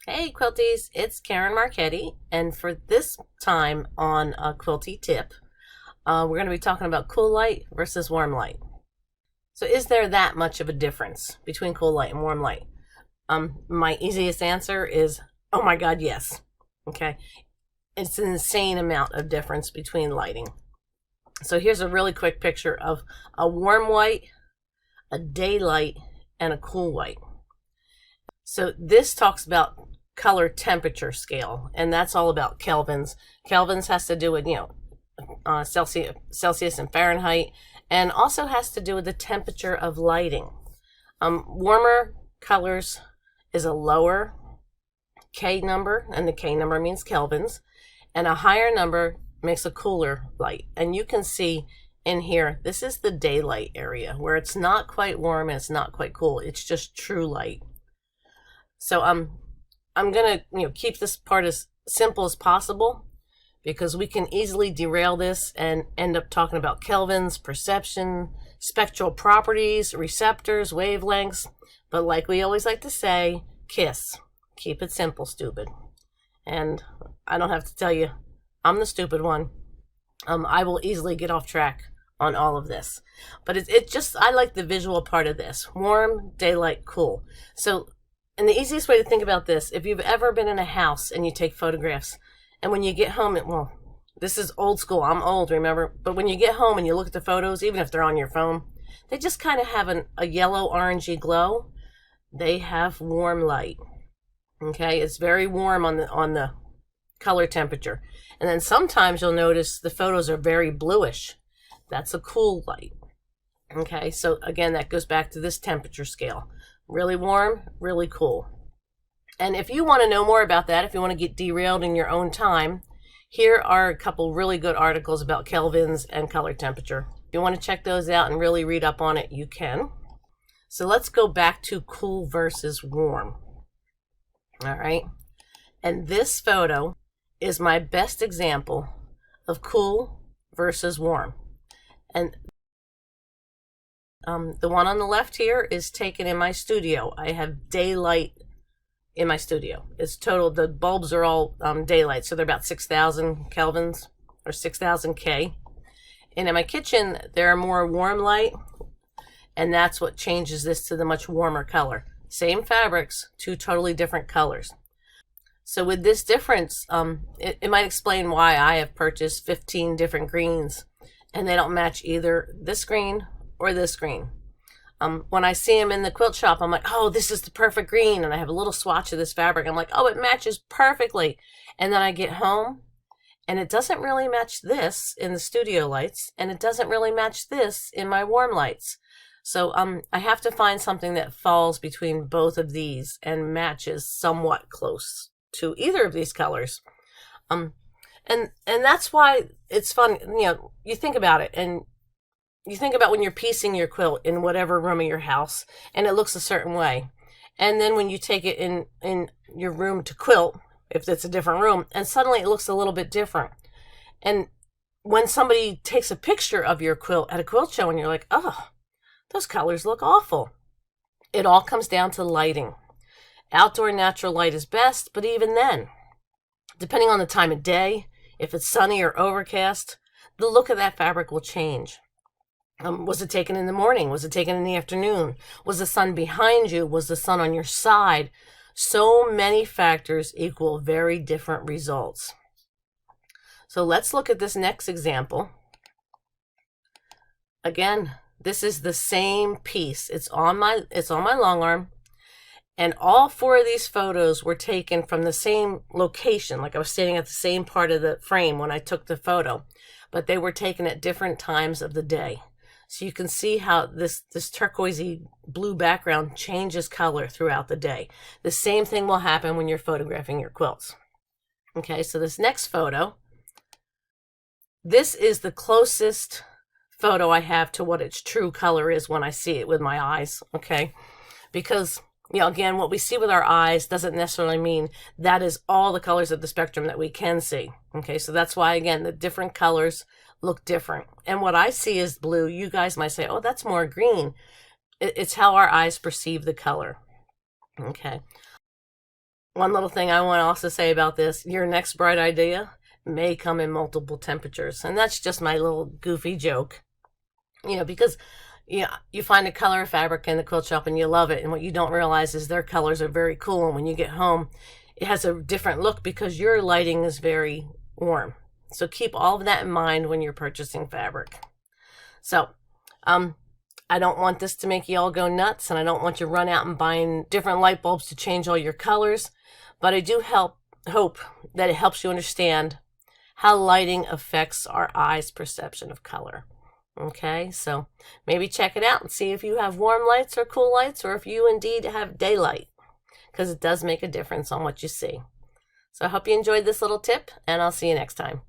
Hey Quilties, it's Karen Marchetti, and for this time on a Quilty Tip, we're going to be talking about cool light versus warm light. So is there that much of a difference between cool light and warm light? My easiest answer is, oh my god, yes. Okay, it's an insane amount of difference between lighting. So here's a really quick picture of a warm white, a daylight, and a cool white. So this talks about color temperature scale, and that's all about kelvins. Kelvins has to do with Celsius and Fahrenheit, and also has to do with the temperature of lighting. Warmer colors is a lower K number, and the K number means kelvins, and a higher number makes a cooler light. And you can see in here, this is the daylight area where it's not quite warm and it's not quite cool. It's just true light. So I'm gonna keep this part as simple as possible, because we can easily derail this and end up talking about kelvins, perception, spectral properties, receptors, wavelengths. But like we always like to say, KISS. Keep it simple, stupid. And I don't have to tell you, I'm the stupid one. I will easily get off track on all of this. But I like the visual part of this. Warm, daylight, cool. And the easiest way to think about this, if you've ever been in a house and you take photographs, and when you get home, this is old school, I'm old, remember? But when you get home and you look at the photos, even if they're on your phone, they just kind of have a yellow orangey glow. They have warm light. Okay, it's very warm on the color temperature. And then sometimes you'll notice the photos are very bluish. That's a cool light. Okay, so again, that goes back to this temperature scale. Really warm, really cool. And if you want to know more about that, if you want to get derailed in your own time, here are a couple really good articles about kelvins and color temperature. If you want to check those out and really read up on it, you can. So let's go back to cool versus warm. All right. And this photo is my best example of cool versus warm. And the one on the left here is taken in my studio. I have daylight in my studio. It's total, the bulbs are all daylight, so they're about 6,000 kelvins or 6,000 K. And in my kitchen, there are more warm light, and that's what changes this to the much warmer color. Same fabrics, two totally different colors. So with this difference, it might explain why I have purchased 15 different greens, and they don't match either this green or this green. When I see them in the quilt shop, I'm like, oh, this is the perfect green. And I have a little swatch of this fabric. I'm like, oh, it matches perfectly. And then I get home and it doesn't really match this in the studio lights. And it doesn't really match this in my warm lights. So I have to find something that falls between both of these and matches somewhat close to either of these colors. And that's why it's fun. You think about it, and you think about when you're piecing your quilt in whatever room of your house and it looks a certain way. And then when you take it in your room to quilt, if it's a different room, and suddenly it looks a little bit different. And when somebody takes a picture of your quilt at a quilt show and you're like, oh, those colors look awful. It all comes down to lighting. Outdoor natural light is best, but even then, depending on the time of day, if it's sunny or overcast, the look of that fabric will change. Was it taken in the morning? Was it taken in the afternoon? Was the sun behind you? Was the sun on your side? So many factors equal very different results. So let's look at this next example. Again, this is the same piece. It's on my long arm, and all four of these photos were taken from the same location. Like I was standing at the same part of the frame when I took the photo, but they were taken at different times of the day. So you can see how this turquoisey blue background changes color throughout the day. The same thing will happen when you're photographing your quilts. Okay, so this next photo, this is the closest photo I have to what its true color is when I see it with my eyes, okay? Because, again, what we see with our eyes doesn't necessarily mean that is all the colors of the spectrum that we can see, okay? So that's why, again, the different colors look different. And what I see is blue. You guys might say, oh, that's more green. It's how our eyes perceive the color. Okay. one little thing I want to also say about this, your next bright idea may come in multiple temperatures. And that's just my little goofy joke. Because you find a color of fabric in the quilt shop and you love it. And what you don't realize is their colors are very cool. And when you get home, it has a different look because your lighting is very warm. So keep all of that in mind when you're purchasing fabric. So, I don't want this to make you all go nuts, and I don't want you to run out and buying different light bulbs to change all your colors, but I do hope that it helps you understand how lighting affects our eyes' perception of color. Okay, so maybe check it out and see if you have warm lights or cool lights, or if you indeed have daylight, because it does make a difference on what you see. So I hope you enjoyed this little tip, and I'll see you next time.